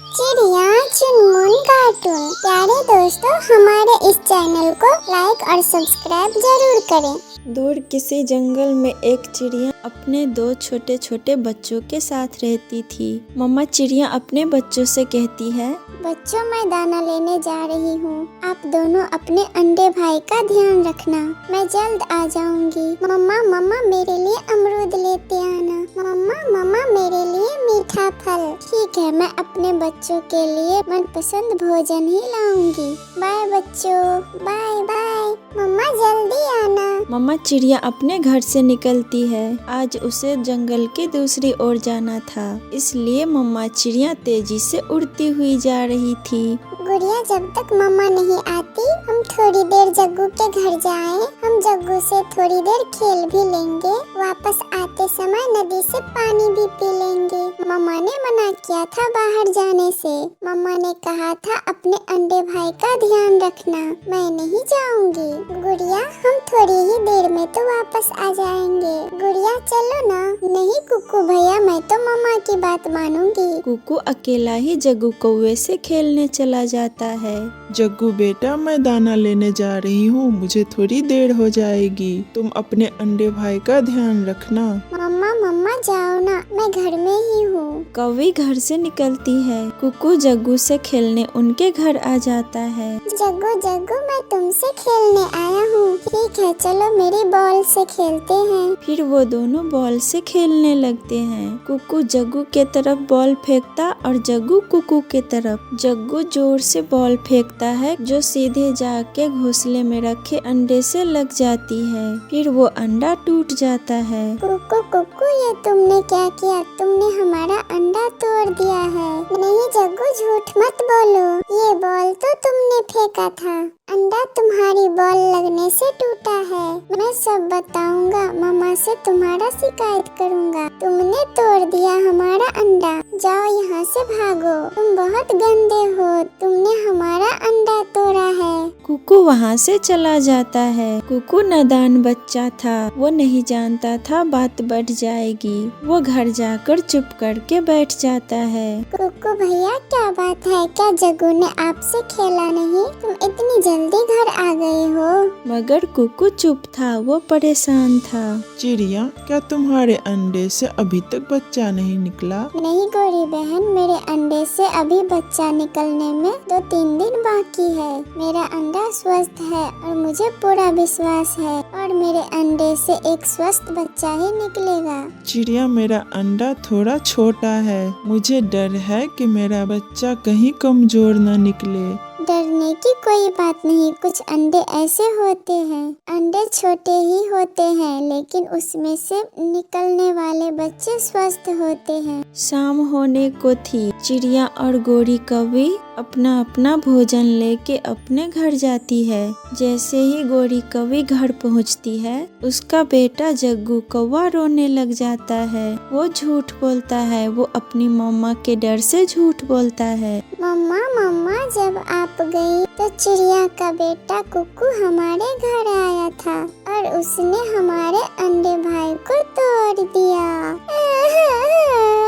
चिड़िया चुनमुन कार्टून। प्यारे दोस्तों, हमारे इस चैनल को लाइक और सब्सक्राइब जरूर करें। दूर किसी जंगल में एक चिड़िया अपने दो छोटे छोटे बच्चों के साथ रहती थी। मम्मा चिड़िया अपने बच्चों से कहती है, बच्चों, मैं दाना लेने जा रही हूँ। आप दोनों अपने अंडे भाई का ध्यान रखना। मैं जल्द आ जाऊंगी। मम्मा मम्मा मेरे लिए अमरूद लेते आना। मम्मा मम्मा मेरे लिए मीठा फल। ठीक है, मैं अपने बच्चों के लिए मनपसंद भोजन ही लाऊंगी। बाय बच्चों, बाय बाय। मम्मा जल्दी आना। मम्मा चिड़िया अपने घर से निकलती है। आज उसे जंगल की दूसरी ओर जाना था, इसलिए मम्मा चिड़िया तेजी से उड़ती हुई जा रही थी। गुड़िया, जब तक मम्मा नहीं आती हम थोड़ी देर जग्गू के घर जाएं। हम जग्गू से थोड़ी देर खेल भी लेंगे। वापस आते समय नदी से पानी भी पी लेंगे। मम्मा ने मना किया था बाहर जाने से। मम्मा ने कहा था अपने अंडे भाई का ध्यान रखना। मैं नहीं जाऊंगी। गुड़िया, हम थोड़ी ही देर में तो वापस आ जाएंगे। गुड़िया चलो ना। नहीं कुकू भैया, मैं तो मम्मा की बात मानूंगी। कुकू अकेला ही जग्गू कौवे से खेलने चला जाता है। जग्गू बेटा, मैं दाना लेने जा रही हूँ, मुझे थोड़ी देर हो जाएगी। तुम अपने अंडे भाई का ध्यान रखना। मम्मा मम्मा जाओ ना, मैं घर में ही हूँ। कौवी घर से निकलती है। कुकू जग्गू से खेलने उनके घर आ जाता है। जग्गू जग्गू, मैं तुमसे खेलने आया हूँ। ठीक है, चलो मेरी बॉल से खेलते हैं। फिर वो दोनों बॉल से खेलने लगते हैं। कुकू जग्गू के तरफ बॉल फेंकता और जग्गू कुकू के तरफ। जग्गू जोर से बॉल फेंकता है जो सीधे जाके घोंसले में रखे अंडे से लग जाती है। फिर वो अंडा टूट जाता है। कुकू कुकू, ये तुमने क्या किया? तुमने हमारा अंडा तोड़ दिया है। नहीं जग्गू, झूठ मत बोलो। ये बॉल तो तुमने फेंका था। अंडा तुम्हारी बॉल लगने से टूटा है। मैं सब बताऊंगा। मम्मा से तुम्हारा शिकायत करूंगा। तुमने तोड़ दिया हमारा अंडा। जाओ यहाँ से भागो। तुम बहुत गंदे हो। तुमने हमारा अंडा तोड़ा है। कुकू वहाँ से चला जाता है। कुकू नादान बच्चा था। वो नहीं जानता था बात बढ़ जाएगी। वो घर जाकर चुप करके बैठ जाता है। कुकू भैया, क्या बात है? क्या जग्गू ने आपसे खेला नहीं? तुम इतनी जल्दी घर आ गए हो। मगर कुकू चुप था, वो परेशान था। चिड़िया, क्या तुम्हारे अंडे से अभी तक बच्चा नहीं निकला? नहीं गोरी बहन, मेरे अंडे से अभी बच्चा निकलने में 2-3 दिन बाकी है। मेरा अंडा स्वस्थ है और मुझे पूरा विश्वास है और मेरे अंडे से एक स्वस्थ बच्चा ही निकलेगा। चिड़िया, मेरा अंडा थोड़ा छोटा है। मुझे डर है कि मेरा बच्चा कहीं कमजोर न निकले। डरने की कोई बात नहीं। कुछ अंडे ऐसे होते हैं, अंडे छोटे ही होते हैं लेकिन उसमें से निकलने वाले बच्चे स्वस्थ होते हैं। शाम होने को थी। चिड़िया और गोरी कौवी अपना अपना भोजन लेके अपने घर जाती है। जैसे ही गोरी कौवी घर पहुंचती है, उसका बेटा जग्गू कौवा रोने लग जाता है। वो झूठ बोलता है। वो अपनी मम्मा के डर से झूठ बोलता है। मम्मा मम्मा, जब आप गई तो चिड़िया का बेटा कुकू हमारे घर आया था और उसने हमारे अंडे भाई को तोड़ दिया।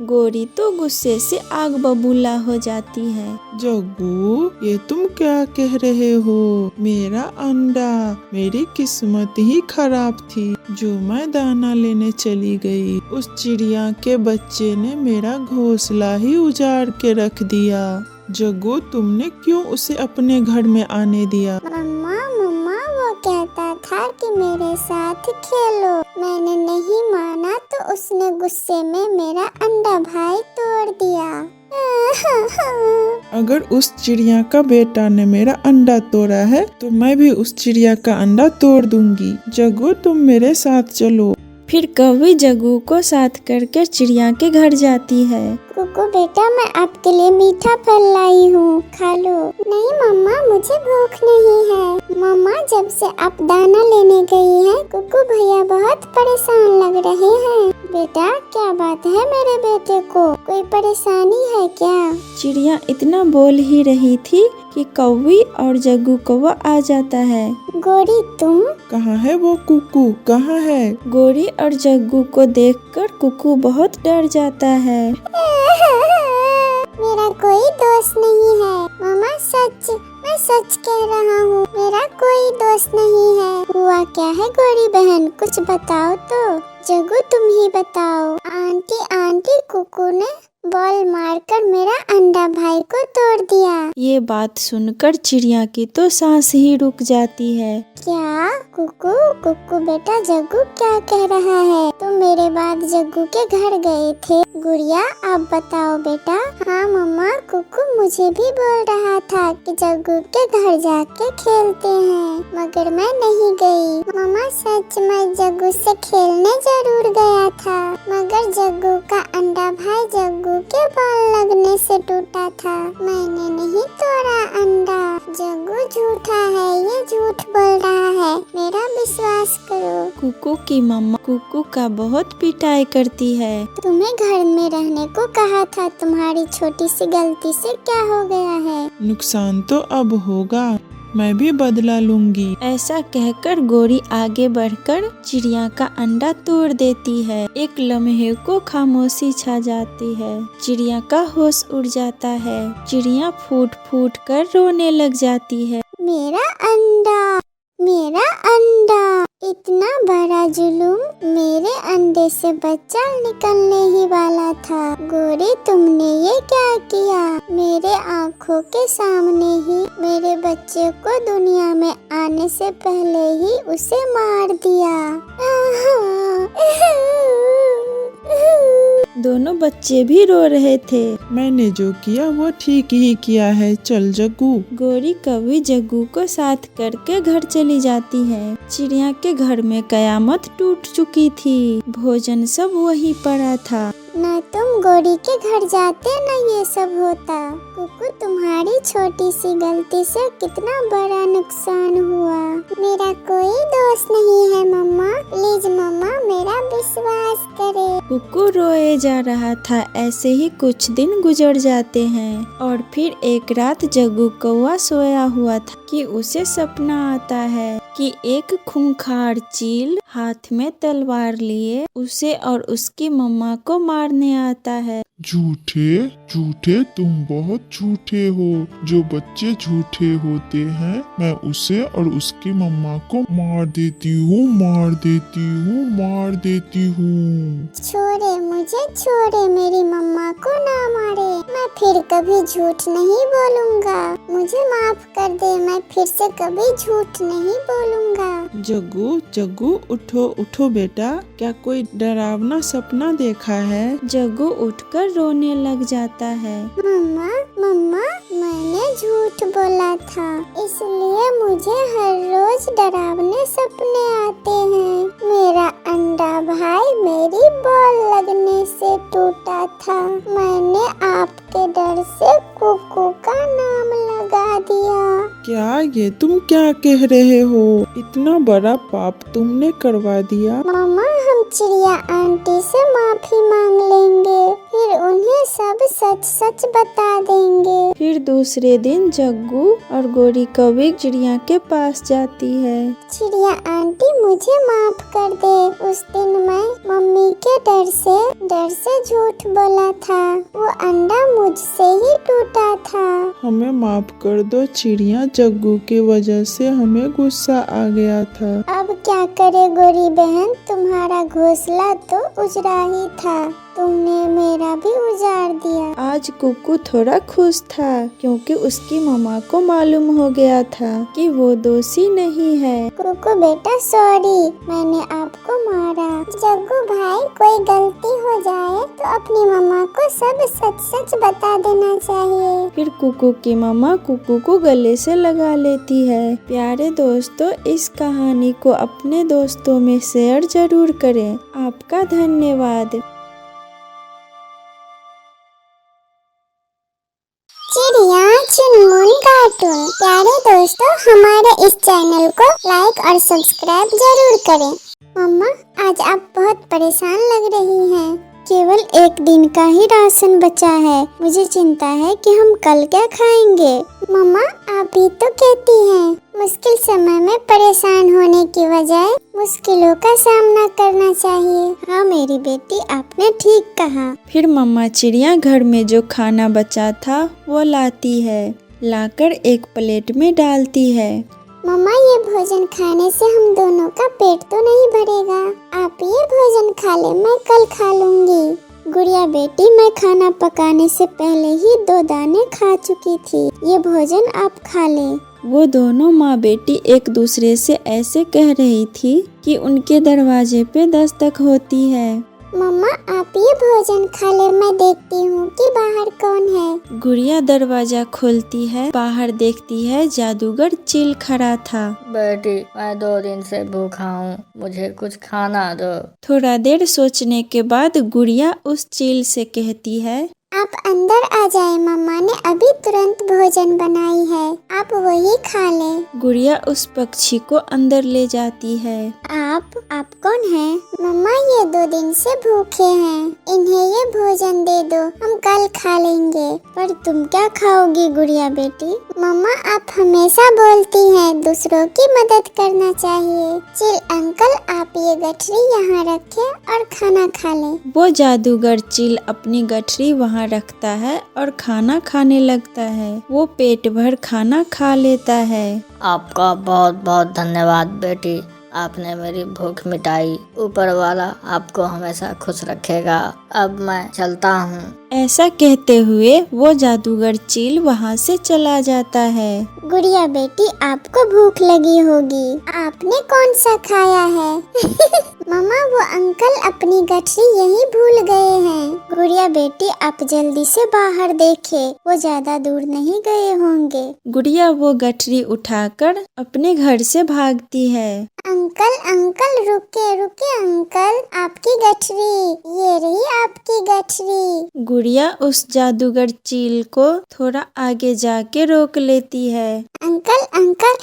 गोरी तो गुस्से से आग बबूला हो जाती है। जग्गू, ये तुम क्या कह रहे हो? मेरा अंडा, मेरी किस्मत ही खराब थी जो मैं दाना लेने चली गई। उस चिड़िया के बच्चे ने मेरा घोंसला ही उजाड़ के रख दिया। जग्गू, तुमने क्यों उसे अपने घर में आने दिया? मम्मा मम्मा, वो कहता था कि मेरे साथ खेलो। मैंने नहीं माना तो उसने गुस्से में मेरा अंडा भाई तोड़ दिया। अगर उस चिड़िया का बेटा ने मेरा अंडा तोड़ा है तो मैं भी उस चिड़िया का अंडा तोड़ दूंगी। जग्गू, तुम मेरे साथ चलो। फिर कौवी जग्गू को साथ करके चिड़िया के घर जाती है। कुकू बेटा, मैं आपके लिए मीठा फल लाई हूँ, खा लो। नहीं मम्मा, मुझे भूख नहीं है। मम्मा, जब से आप दाना लेने गई हैं, कुकू भैया बहुत परेशान लग रहे हैं। बेटा, क्या बात है मेरे बेटे को? कोई परेशानी है क्या? चिड़िया इतना बोल ही रही थी कि कौवी और जग्गू कौवा आ जाता है। गोरी, तुम? कहाँ है वो कुकू? कहाँ है? गोरी और जग्गू को देखकर कुकू बहुत डर जाता है। मेरा कोई दोस्त नहीं है। मामा सच, मैं सच कह रहा हूँ, मेरा कोई दोस्त नहीं है। हुआ क्या है गौरी बहन, कुछ बताओ तो। जग्गू तुम ही बताओ। आंटी कुकू ने बॉल मारकर मेरा अंडा भाई को तोड़ दिया। ये बात सुनकर चिड़िया की तो सांस ही रुक जाती है। क्या? कुकू बेटा, जग्गू क्या कह रहा है? तुम मेरे बाद जग्गू के घर गए थे। गुड़िया आप बताओ बेटा। हाँ मम्मा, कुकू मुझे भी बोल रहा था कि जग्गू के घर जाके खेलते हैं, मगर मैं नहीं गई। मम्मा सच, मैं जग्गू से खेलने जरूर गया था, मगर जग्गू का अंडा भाई जग्गू के बॉल लगने से टूटा था। मैंने नहीं तोड़ा अंडा। जग्गू झूठा है, ये झूठ बोल रहा है, मेरा विश्वास करो। कुकू की मम्मा कुकू का बहुत पिटाई करती है। तुम्हें घर में रहने को कहा था, तुम्हारी छोटी सी गलती से क्या हो गया है? नुकसान तो अब होगा, मैं भी बदला लूंगी। ऐसा कहकर गौरी आगे बढ़कर चिड़िया का अंडा तोड़ देती है। एक लम्हे को खामोशी छा जाती है। चिड़िया का होश उड़ जाता है। चिड़िया फूट फूट कर रोने लग जाती है। मेरा अंडा, मेरा अंडा, इतना बड़ा जुलूम, मेरे अंडे से बच्चा निकलने ही वाला था। गौरी तुमने ये क्या किया? मेरे आँखों के सामने ही मेरे बच्चे को दुनिया में आने से पहले ही उसे मार दिया। दोनों बच्चे भी रो रहे थे। मैंने जो किया वो ठीक ही किया है, चल जग्गू। गौरी कभी जग्गू को साथ करके घर चली जाती है। चिड़िया के घर में कयामत टूट चुकी थी। भोजन सब वहीं पड़ा था। न तुम गौरी के घर जाते न ये सब होता। कुकू तुम्हारी छोटी सी गलती से कितना बड़ा नुकसान हुआ। मेरा कोई दोस्त नहीं है मम्मा, प्लीज मम्मा मेरा विश्वास करे। कुकू रोए जा रहा था। ऐसे ही कुछ दिन गुजर जाते हैं और फिर एक रात जग्गू कौवा सोया हुआ था कि उसे सपना आता है कि एक खूंखार चील हाथ में तलवार लिए उसे और उसकी मम्मा को मारने आता है। झूठे तुम बहुत झूठे हो। जो बच्चे झूठे होते हैं मैं उसे और उसकी मम्मा को मार देती हूँ। छोड़े मुझे, छोड़े, मेरी मम्मा को ना मारे। मैं फिर कभी झूठ नहीं बोलूँगा। मुझे माफ कर दे, मैं फिर से कभी झूठ नहीं बोलूँगा। जग्गू उठो बेटा, क्या कोई डरावना सपना देखा है? जग्गू उठकर रोने लग जाता है। मम्मा मैंने झूठ बोला था, इसलिए मुझे हर रोज डरावने सपने आते हैं। मेरा अंडा भाई मेरी बॉल लगने से टूटा था। मैंने आपके डर से कुकू का नाम लगा दिया। क्या ये तुम क्या कह रहे हो? इतना बड़ा पाप तुमने करवा दिया। मामा हम चिड़िया आंटी से माफी मांग लेंगे, फिर उन्हें सब सच बता देंगे। फिर दूसरे दिन जग्गू और गौरी कौवी चिड़िया के पास जाती है। चिड़िया आंटी मुझे माफ कर दे, उस दिन मैं मम्मी के डर से झूठ बोला था। वो अंडा मुझसे ही टूटा था। हमें माफ कर दो चिड़िया, जग्गू की वजह से हमें गुस्सा आ गया था। अब क्या करे गौरी बहन, तुम्हारा घोंसला तो उजड़ा ही था, तुमने मेरा भी उजाड़ दिया। आज कुकू थोड़ा खुश था क्योंकि उसकी मम्मा को मालूम हो गया था कि वो दोषी नहीं है। कुकू बेटा सॉरी, मैंने आपको मारा। जग्गू भाई कोई गलती हो जाए तो अपनी मम्मा को सब सच बता देना चाहिए। फिर कुकू की मम्मा कुकू को गले से लगा लेती है। प्यारे दोस्तों, इस कहानी को अपने दोस्तों में शेयर जरूर करें। आपका धन्यवाद। चिड़िया चुनमुन कार्टून। प्यारे दोस्तों, हमारे इस चैनल को लाइक और सब्सक्राइब जरूर करें। मम्मा आज आप बहुत परेशान लग रही हैं, केवल एक दिन का ही राशन बचा है। मुझे चिंता है कि हम कल क्या खाएंगे। मम्मा, आप ही तो कहती हैं मुश्किल समय में परेशान होने की बजाय मुश्किलों का सामना करना चाहिए। हाँ मेरी बेटी, आपने ठीक कहा। फिर मम्मा चिड़िया घर में जो खाना बचा था वो लाती है, लाकर एक प्लेट में डालती है। मम्मा, ये भोजन खाने से हम दोनों का पेट तो नहीं भरेगा। आप ये भोजन खा ले, मैं कल खा लूंगी। गुड़िया बेटी, मैं खाना पकाने से पहले ही 2 दाने खा चुकी थी। ये भोजन आप खा ले। वो दोनों माँ बेटी एक दूसरे से ऐसे कह रही थी कि उनके दरवाजे पे दस्तक होती है। मम्मा, आप ये भोजन खा ले, मैं देखती हूँ कि बाहर कौन है। गुड़िया दरवाजा खोलती है, बाहर देखती है जादूगर चील खड़ा था। बेटी, मैं 2 दिन से भूखा हूँ, मुझे कुछ खाना दो। थोड़ा देर सोचने के बाद गुड़िया उस चील से कहती है, आप अंदर आ जाए, मम्मा ने अभी तुरंत भोजन बनाई है, आप वही खा ले। गुड़िया उस पक्षी को अंदर ले जाती है। आप कौन हैं? मम्मा, ये 2 दिन से भूखे हैं, इन्हें ये भोजन दे दो, हम कल खा लेंगे। पर तुम क्या खाओगी गुड़िया बेटी? मम्मा, आप हमेशा बोलती हैं दूसरों की मदद करना चाहिए। चिल अंकल, आप ये गठरी यहाँ रखें और खाना खा लें। वो जादूगर चील अपनी गठरी वहाँ रखता है और खाना खाने लगता है। वो पेट भर खाना खा लेता है। आपका बहुत बहुत धन्यवाद बेटी, आपने मेरी भूख मिटाई। ऊपर वाला आपको हमेशा खुश रखेगा। अब मैं चलता हूँ। ऐसा कहते हुए वो जादूगर चील वहाँ से चला जाता है। गुड़िया बेटी, आपको भूख लगी होगी, आपने कौन सा खाया है? मम्मा, वो अंकल अपनी गठरी यहीं भूल गए हैं। गुड़िया बेटी, आप जल्दी से बाहर देखें, वो ज्यादा दूर नहीं गए होंगे। गुड़िया वो गठरी उठाकर अपने घर से भागती है। अंकल अंकल, रुके रुके अंकल, आपकी गठरी, ये रही आपकी गठरी। गुड़िया उस जादूगर चील को थोड़ा आगे जाके रोक लेती है। अंकल अंकल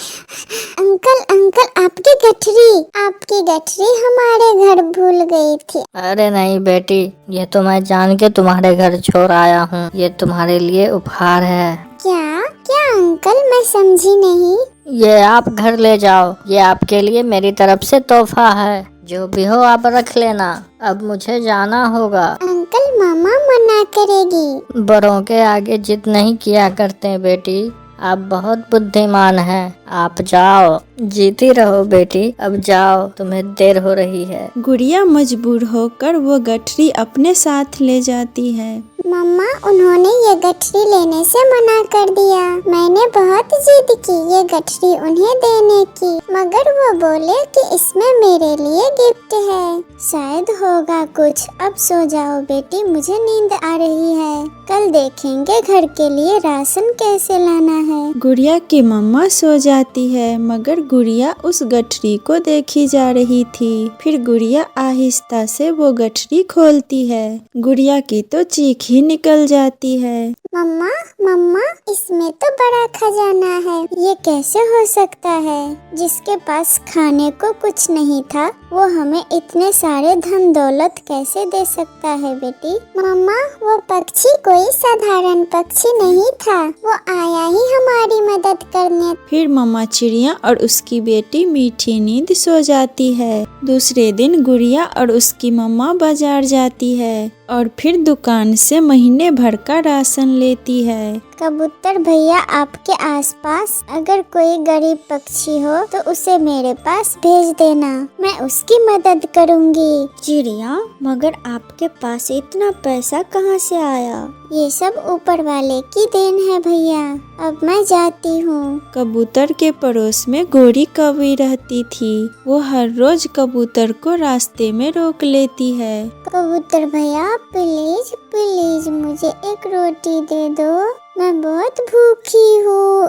अंकल अंकल, आपकी गठरी हमारे घर भूल गई थी। अरे नहीं बेटी, ये तो मैं जान के तुम्हारे घर छोड़ आया हूँ। ये तुम्हारे लिए उपहार है। क्या क्या अंकल, मैं समझी नहीं। ये आप घर ले जाओ, ये आपके लिए मेरी तरफ से तोहफा है। जो भी हो आप रख लेना, अब मुझे जाना होगा। अंकल, मामा मना करेगी। बड़ों के आगे जिद नहीं किया करते बेटी, आप बहुत बुद्धिमान हैं। आप जाओ, जीती रहो बेटी, अब जाओ, तुम्हें देर हो रही है। गुड़िया मजबूर होकर वो गठरी अपने साथ ले जाती है। मम्मा, उन्होंने ये गठरी लेने से मना कर दिया। मैंने बहुत जिद की ये गठरी उन्हें देने की, मगर वो बोले कि इसमें मेरे लिए गिफ्ट है। शायद होगा कुछ। अब सो जाओ बेटी, मुझे नींद आ रही है। कल देखेंगे घर के लिए राशन कैसे लाना है। गुड़िया की मम्मा सो जाती है, मगर गुड़िया उस गठरी को देखी जा रही थी। फिर गुड़िया आहिस्ता से वो गठरी खोलती है। गुड़िया की तो चीख ही निकल जाती है। मम्मा मम्मा, इसमें तो बड़ा खजाना है। ये कैसे हो सकता है? जिसके पास खाने को कुछ नहीं था, वो हमें इतने सारे धन दौलत कैसे दे सकता है बेटी? मम्मा, वो पक्षी कोई साधारण पक्षी नहीं था, वो आया ही हमारी मदद करने। फिर मम्मा चिड़िया और उसकी बेटी मीठी नींद सो जाती है। दूसरे दिन गुड़िया और उसकी मम्मा बाजार जाती है और फिर दुकान से महीने भर का राशन लेती है। कबूतर भैया, आपके आसपास अगर कोई गरीब पक्षी हो तो उसे मेरे पास भेज देना, मैं उसकी मदद करूंगी। चिड़िया, मगर आपके पास इतना पैसा कहाँ से आया? ये सब ऊपर वाले की देन है भैया। अब मैं जाती हूँ। कबूतर के पड़ोस में गोरी कौवी रहती थी। वो हर रोज कबूतर को रास्ते में रोक लेती है। कबूतर भैया, प्लीज प्लीज मुझे एक रोटी दे दो, मैं बहुत भूखी हूँ।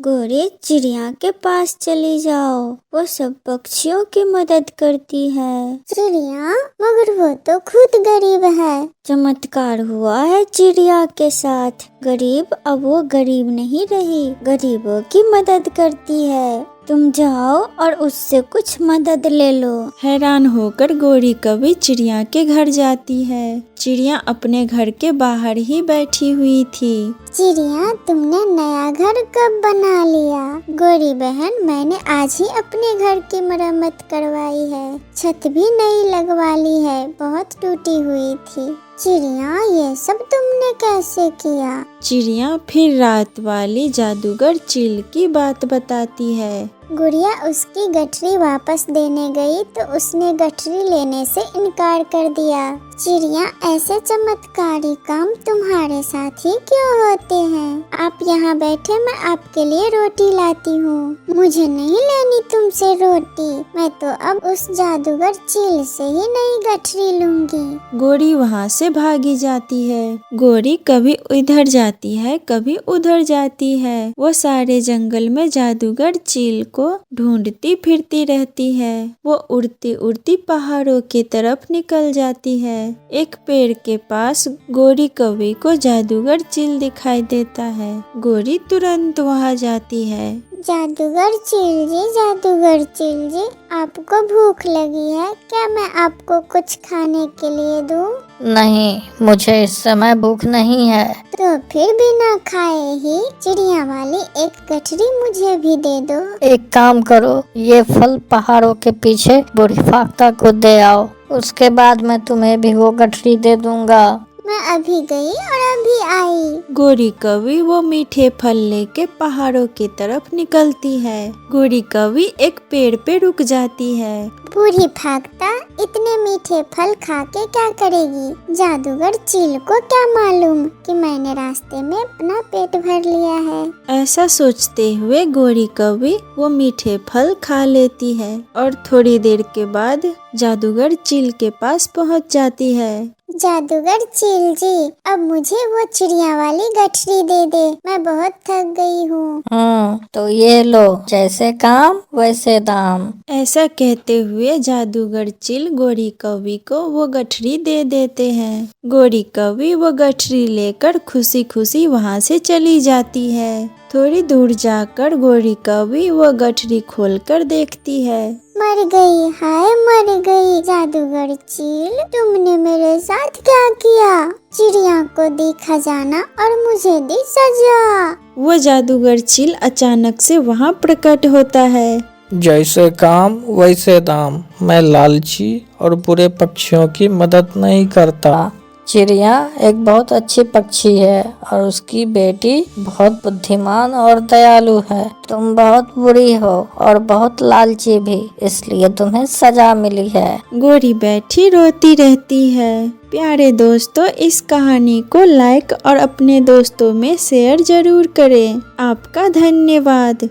गोरी, चिड़िया के पास चली जाओ, वो सब पक्षियों की मदद करती है। चिड़िया, मगर वो तो खुद गरीब है। चमत्कार हुआ है चिड़िया के साथ। गरीब अब वो गरीब नहीं रही, गरीबों की मदद करती है। तुम जाओ और उससे कुछ मदद ले लो। हैरान होकर गोरी कौवी चिड़िया के घर जाती है। चिड़िया अपने घर के बाहर ही बैठी हुई थी। चिड़िया, तुमने नया घर कब बना लिया? गोरी बहन, मैंने आज ही अपने घर की मरम्मत करवाई है। छत भी नई लगवा ली है, बहुत टूटी हुई थी। चिड़िया, ये सब तुमने कैसे किया? चिड़िया फिर रात वाली जादूगर चील की बात बताती है। गुड़िया उसकी गठरी वापस देने गई तो उसने गठरी लेने से इनकार कर दिया। चिड़िया, ऐसे चमत्कारी काम तुम्हारे साथ ही क्यों होते हैं? आप यहाँ बैठे, मैं आपके लिए रोटी लाती हूँ। मुझे नहीं लेनी तुमसे रोटी, मैं तो अब उस जादूगर चील से ही नई गठरी लूंगी। गोरी वहाँ से भागी जाती है। गोरी कभी इधर जाती है, कभी उधर जाती है। वो सारे जंगल में जादूगर चील को ढूंढती फिरती रहती है। वो उड़ती उड़ती पहाड़ों की तरफ निकल जाती है। एक पेड़ के पास गोरी कौवी को जादूगर चील दिखाई देता है। गोरी तुरंत वहाँ जाती है। जादूगर चील जी, जादूगर चील जी, आपको भूख लगी है क्या? मैं आपको कुछ खाने के लिए दूं? नहीं, मुझे इस समय भूख नहीं है। तो फिर बिना खाए ही चिड़िया वाली एक गठरी मुझे भी दे दो। एक काम करो, ये फल पहाड़ों के पीछे बूढ़ी फाख्ता को दे आओ, उसके बाद मैं तुम्हें भी वो गठरी दे दूंगा। मैं अभी गई और अभी आई। गोरी कौवी वो मीठे फल लेके पहाड़ों की तरफ निकलती है। गोरी कौवी एक पेड़ पे रुक जाती है। बूढ़ी फाख्ता इतने मीठे फल खा के क्या करेगी? जादूगर चील को क्या मालूम कि मैंने रास्ते में अपना पेट भर लिया है। ऐसा सोचते हुए गोरी कौवी वो मीठे फल खा लेती है और थोड़ी देर के बाद जादूगर चील के पास पहुंच जाती है। जादूगर चील जी, अब मुझे वो चिड़िया वाली गठरी दे दे, मैं बहुत थक गई हूँ। तो ये लो, जैसे काम वैसे दाम। ऐसा कहते हुए जादूगर चील गोरी कौवी को वो गठरी दे देते हैं। गोरी कौवी वो गठरी लेकर खुशी खुशी वहाँ से चली जाती है। थोड़ी दूर जाकर गोरी कौवी वो गठरी खोलकर देखती है। मर गई, हाय मर गई। जादूगर चील, तुमने मेरे साथ क्या किया? चिड़िया को दी खजाना और मुझे दी सजा। वो जादूगर चील अचानक से वहाँ प्रकट होता है। जैसे काम वैसे दाम। मैं लालची और बुरे पक्षियों की मदद नहीं करता। चिड़िया एक बहुत अच्छी पक्षी है और उसकी बेटी बहुत बुद्धिमान और दयालु है। तुम बहुत बुरी हो और बहुत लालची भी, इसलिए तुम्हें सजा मिली है। गोरी बैठी रोती रहती है। प्यारे दोस्तों, इस कहानी को लाइक और अपने दोस्तों में शेयर जरूर करें। आपका धन्यवाद।